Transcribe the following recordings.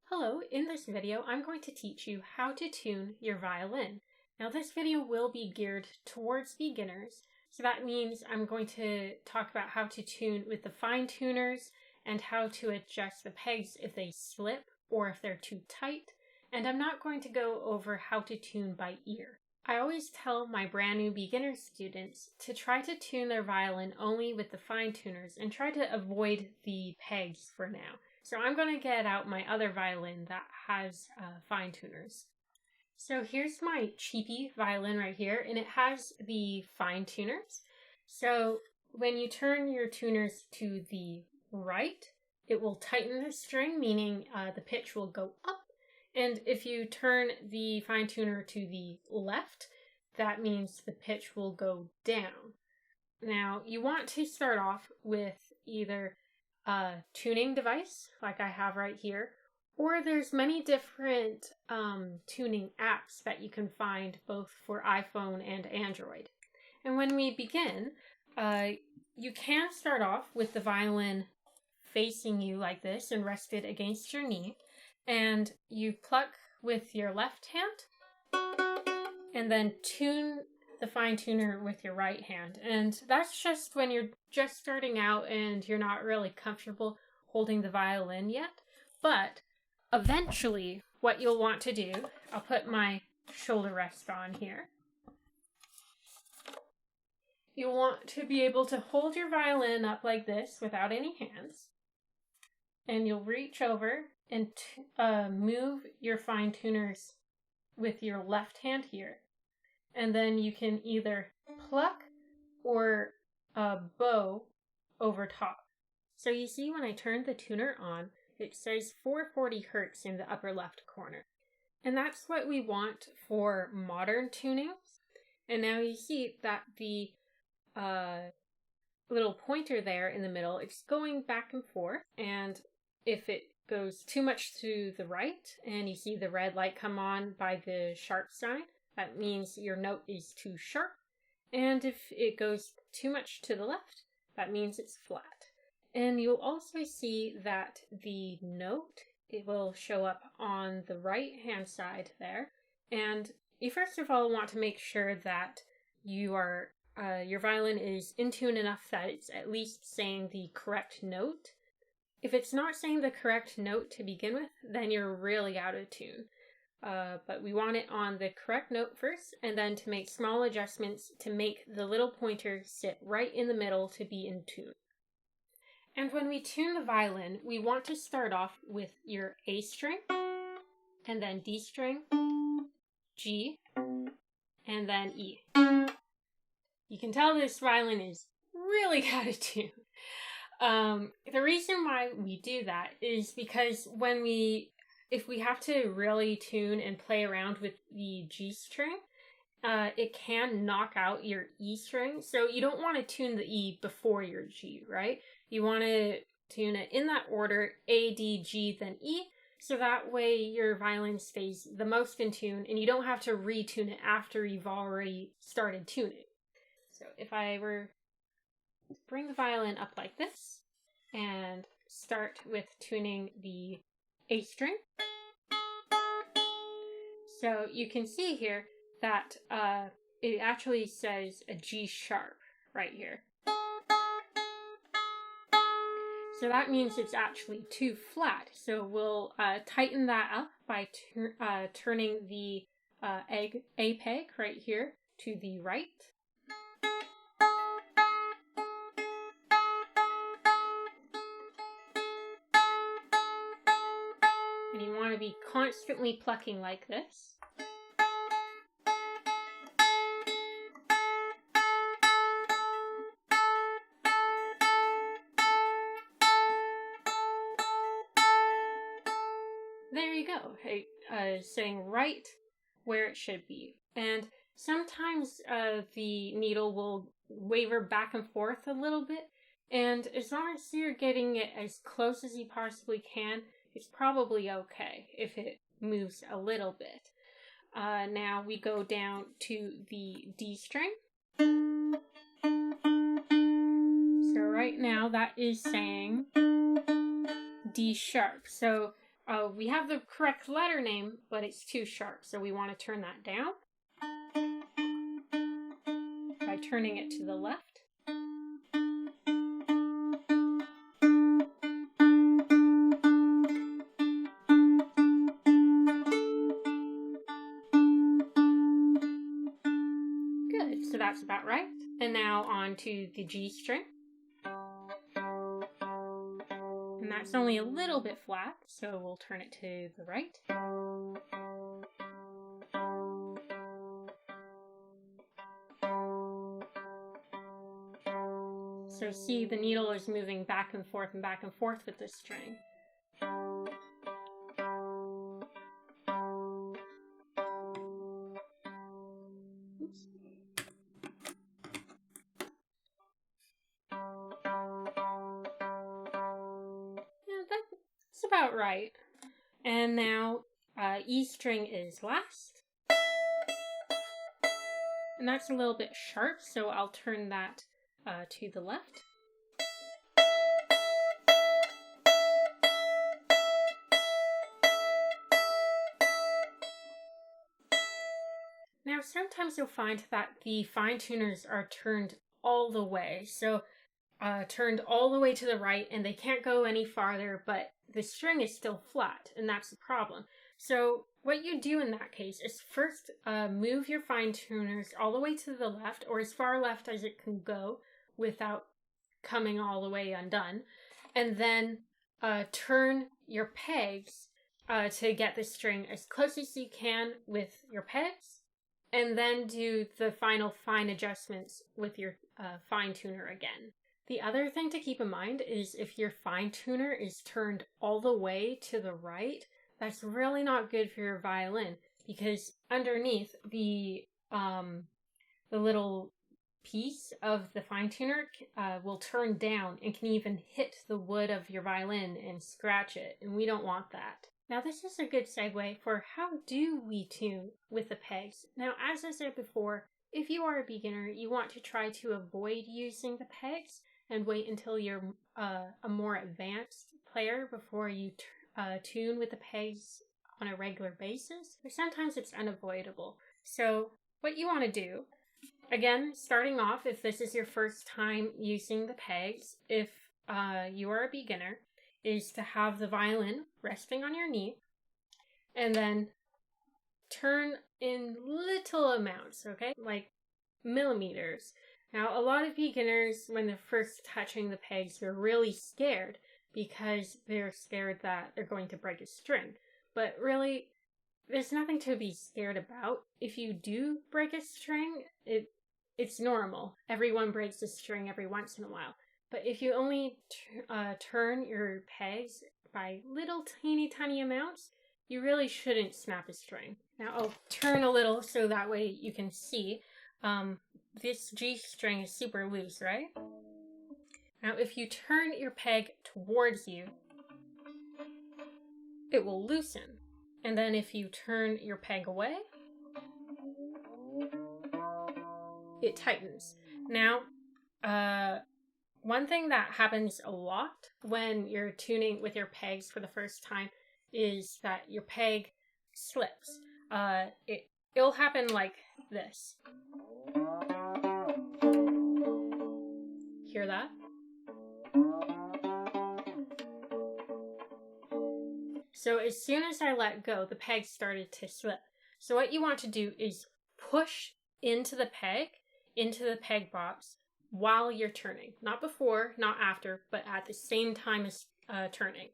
Hello, in this video I'm going to teach you how to tune your violin. Now this video will be geared towards beginners, so that means I'm going to talk about how to tune with the fine tuners and how to adjust the pegs if they slip or if they're too tight, and I'm not going to go over how to tune by ear. I always tell my brand new beginner students to try to tune their violin only with the fine tuners and try to avoid the pegs for now. So I'm going to get out my other violin that has fine tuners. So here's my cheapy violin right here, and it has the fine tuners. So when you turn your tuners to the right, it will tighten the string, meaning the pitch will go up. And if you turn the fine tuner to the left, that means the pitch will go down. Now, you want to start off with either a tuning device, like I have right here, or there's many different tuning apps that you can find both for iPhone and Android. And when we begin, you can start off with the violin facing you like this and rested against your knee, and you pluck with your left hand and then tune the fine tuner with your right hand. And that's just when you're just starting out and you're not really comfortable holding the violin yet. But eventually what you'll want to do, I'll put my shoulder rest on here. You'll want to be able to hold your violin up like this without any hands. And you'll reach over and move your fine tuners with your left hand here. And then you can either pluck or bow over top. So you see when I turn the tuner on, it says 440 Hertz in the upper left corner. And that's what we want for modern tunings. And now you see that the little pointer there in the middle, it's going back and forth. And if it goes too much to the right, and you see the red light come on by the sharp sign, that means your note is too sharp. And if it goes too much to the left, that means it's flat. And you'll also see that the note, it will show up on the right hand side there. And you first of all want to make sure that your violin is in tune enough that it's at least saying the correct note. If it's not saying the correct note to begin with, then you're really out of tune. But we want it on the correct note first, and then to make small adjustments to make the little pointer sit right in the middle to be in tune. And when we tune the violin, we want to start off with your A string, and then D string, G, and then E. You can tell this violin is really out of tune. The reason why we do that is because if we have to really tune and play around with the G string, it can knock out your E string. So you don't want to tune the E before your G, right? You want to tune it in that order, A, D, G, then E, so that way your violin stays the most in tune and you don't have to retune it after you've already started tuning. So if I were to bring the violin up like this and start with tuning the A string. So you can see here that it actually says a G sharp right here. So that means it's actually too flat. So we'll tighten that up by turning the A peg right here to the right. And you want to be constantly plucking like this. There you go, sitting right where it should be. And sometimes the needle will waver back and forth a little bit, and as long as you're getting it as close as you possibly can, it's probably okay if it moves a little bit. Now we go down to the D string. So right now that is saying D sharp. So We have the correct letter name, but it's too sharp, so we want to turn that down by turning it to the left. Good, so that's about right. And now on to the G string. And that's only a little bit flat, so we'll turn it to the right. So see, the needle is moving back and forth with this string. Oops. That's about right. And now E string is last. And that's a little bit sharp, so I'll turn that to the left. Now sometimes you'll find that the fine tuners are turned all the way. So turned all the way to the right and they can't go any farther, but the string is still flat, and that's the problem. So what you do in that case is first move your fine tuners all the way to the left, or as far left as it can go without coming all the way undone, and then turn your pegs to get the string as close as you can with your pegs, and then do the final fine adjustments with your fine tuner again. The other thing to keep in mind is if your fine tuner is turned all the way to the right, that's really not good for your violin, because underneath the little piece of the fine tuner will turn down and can even hit the wood of your violin and scratch it, and we don't want that. Now this is a good segue for how do we tune with the pegs. Now as I said before, if you are a beginner, you want to try to avoid using the pegs and wait until you're a more advanced player before you tune with the pegs on a regular basis. But sometimes it's unavoidable. So what you want to do, again, starting off, if this is your first time using the pegs, if you are a beginner, is to have the violin resting on your knee and then turn in little amounts, okay? Like millimeters. Now, a lot of beginners, when they're first touching the pegs, they're really scared because they're scared that they're going to break a string. But really, there's nothing to be scared about. If you do break a string, it's normal. Everyone breaks a string every once in a while. But if you only turn your pegs by little tiny amounts, you really shouldn't snap a string. Now, I'll turn a little so that way you can see. This G string is super loose, right? Now, if you turn your peg towards you, it will loosen. And then if you turn your peg away, it tightens. Now, one thing that happens a lot when you're tuning with your pegs for the first time is that your peg slips. It'll happen like this. Hear that? So as soon as I let go, the peg started to slip. So what you want to do is push into the peg box while you're turning. Not before, not after, but at the same time as turning.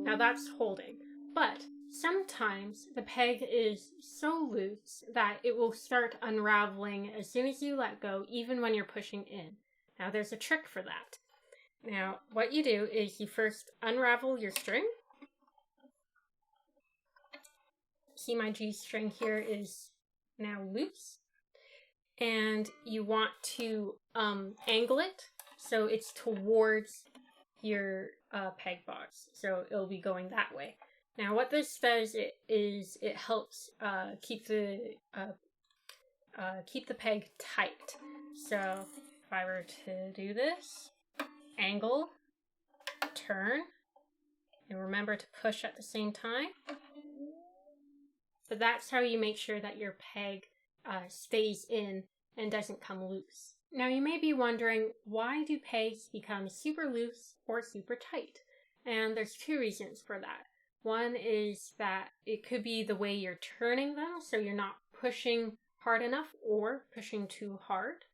Now that's holding. But sometimes the peg is so loose that it will start unraveling as soon as you let go, even when you're pushing in. Now there's a trick for that. Now what you do is you first unravel your string. See, my G string here is now loose. And you want to angle it so it's towards your peg box. So it'll be going that way. Now what this does is it helps keep the peg tight. So if I were to do this, angle, turn, and remember to push at the same time. But that's how you make sure that your peg stays in and doesn't come loose. Now you may be wondering, why do pegs become super loose or super tight? And there's two reasons for that. One is that it could be the way you're turning them, so you're not pushing hard enough or pushing too hard.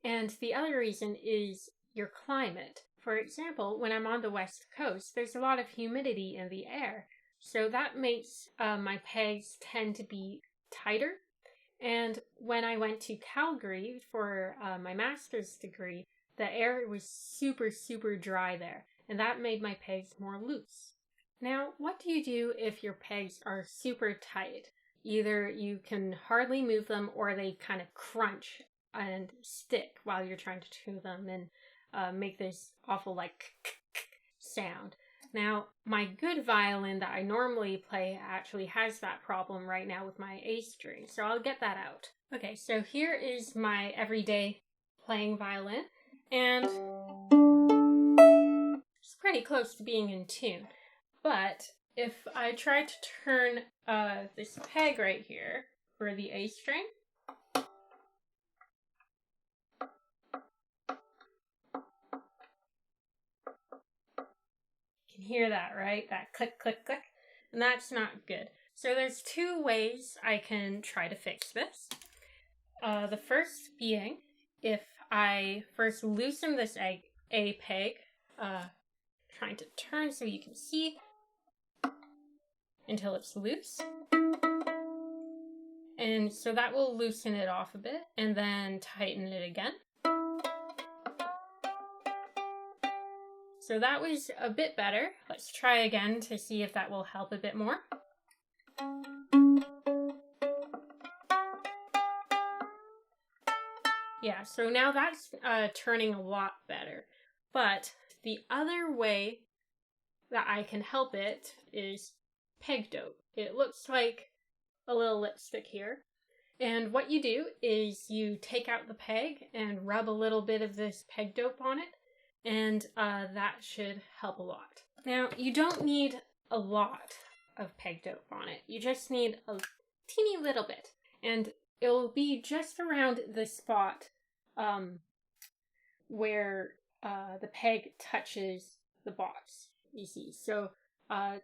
And the other reason is your climate. For example, when I'm on the West Coast, there's a lot of humidity in the air. So that makes my pegs tend to be tighter. And when I went to Calgary for my master's degree, the air was super, super dry there. And that made my pegs more loose. Now, what do you do if your pegs are super tight? Either you can hardly move them or they kind of crunch and stick while you're trying to tune them and make this awful like sound. Now, my good violin that I normally play actually has that problem right now with my A string, so I'll get that out. Okay, so here is my everyday playing violin, and it's pretty close to being in tune. But if I try to turn this peg right here for the A string, you can hear that, right? That click, click, click. And that's not good. So there's two ways I can try to fix this. The first being, if I first loosen this A peg, trying to turn so you can see, until it's loose. And so that will loosen it off a bit, and then tighten it again. So that was a bit better. Let's try again to see if that will help a bit more. Yeah, so now that's turning a lot better. But the other way that I can help it is peg dope. It looks like a little lipstick here. And what you do is you take out the peg and rub a little bit of this peg dope on it, and that should help a lot. Now, you don't need a lot of peg dope on it. You just need a teeny little bit, and it'll be just around the spot where the peg touches the box, you see. So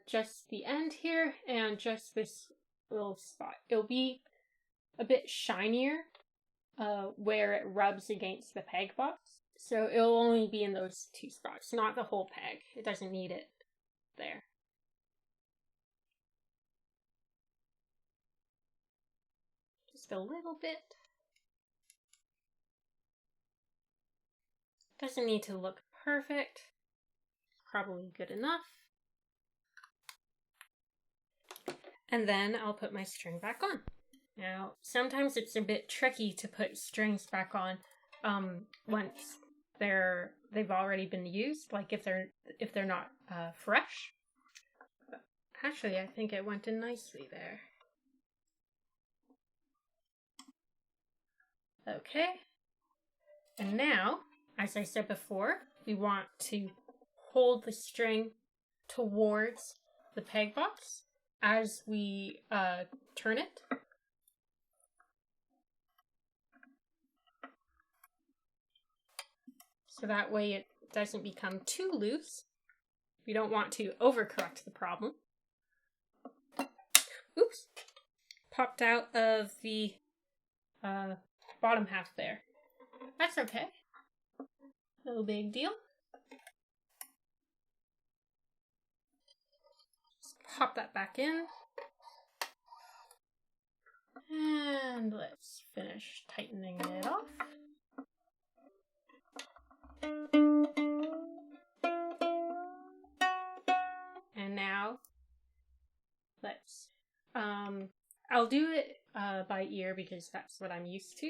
just the end here and just this little spot. It'll be a bit shinier where it rubs against the peg box. So it'll only be in those two spots, not the whole peg. It doesn't need it there. Just a little bit. Doesn't need to look perfect. Probably good enough. And then I'll put my string back on. Now, sometimes it's a bit tricky to put strings back on once they've already been used, like if they're not fresh. But actually, I think it went in nicely there. Okay. And now, as I said before, we want to hold the string towards the peg box as we turn it. So that way it doesn't become too loose. We don't want to overcorrect the problem. Oops. Popped out of the bottom half there. That's okay. No big deal. Just pop that back in. And let's finish tightening it off. And now, let's, I'll do it by ear because that's what I'm used to.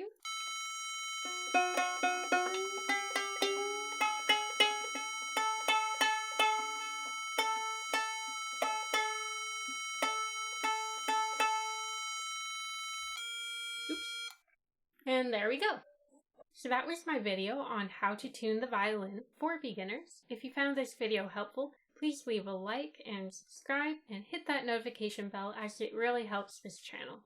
Oops. And there we go. So that was my video on how to tune the violin for beginners. If you found this video helpful, please leave a like and subscribe and hit that notification bell as it really helps this channel.